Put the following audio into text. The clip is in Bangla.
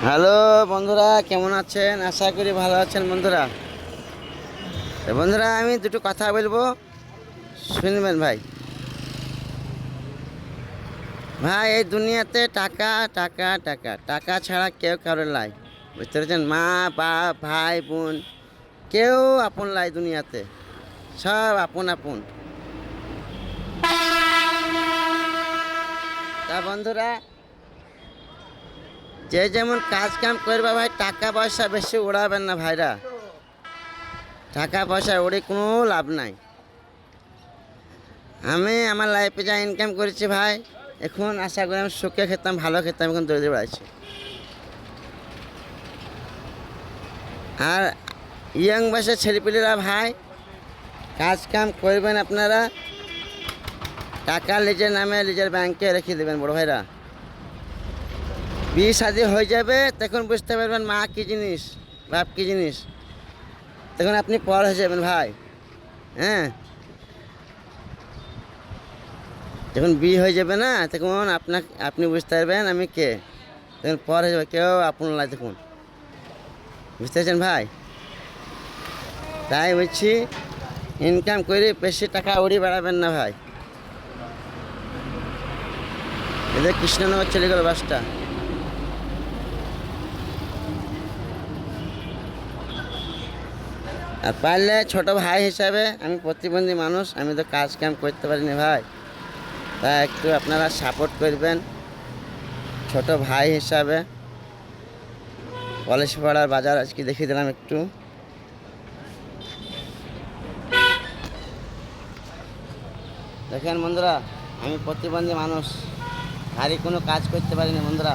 হ্যালো বন্ধুরা, কেমন আছেন? আশা করি ভালো আছেন বন্ধুরা। তো বন্ধুরা, আমি দুটো কথা বলবো, শুনবেন ভাই। ভাই, এই দুনিয়াতে টাকা টাকা টাকা টাকা ছাড়া কেউ কারোর লাই, বুঝতে পেরেছেন? মা বাপ ভাই বোন কেউ আপন লাই দুনিয়াতে, সব আপন আপন। তা বন্ধুরা, যে যেমন কাজ কাম করবে ভাই, টাকা পয়সা বেশি উড়াবেন না ভাইরা। টাকা পয়সা উড়ে কোনো লাভ নাই। আমি আমার লাইফে যা ইনকাম করেছি ভাই, এখন আশা করি আমি সুখে খেতাম, ভালো খেতাম, এখন দৌড়ে বেড়াচ্ছি। আর ইয়ং বয়সের ছেলেপিলেরা ভাই, কাজ কাম করবেন আপনারা, টাকা নিজের নামে নিজের ব্যাংকে রেখে দেবেন বড় ভাইরা। বিয়ে শাদি হয়ে যাবে, তখন বুঝতে পারবেন মা কী জিনিস, বাপ কী জিনিস। তখন আপনি পর হয়ে যাবেন ভাই। হ্যাঁ, যখন বিয়ে হয়ে যাবে না, তখন আপনি বুঝতে পারবেন আমি কে। তখন পর হয়ে যাবে, কেউ আপন লাগে তখন, বুঝতে পারছেন ভাই? তাই বলছি, ইনকাম করে বেশি টাকা উড়িয়ে বেড়াবেন না ভাই। এদের কৃষ্ণনগর চলে গেল বাসটা। আর পারলে ছোট ভাই হিসাবে, আমি প্রতিবন্ধী মানুষ, আমি তো কাজ কাম করতে পারিনি ভাই, তা একটু আপনারা সাপোর্ট করবেন ছোট ভাই হিসাবে। পলাশপাড়ার বাজার আজকে দেখিয়ে দিলাম একটু। দেখেন বন্ধুরা, আমি প্রতিবন্ধী মানুষ, ভারী কোনো কাজ করতে পারিনি বন্ধুরা।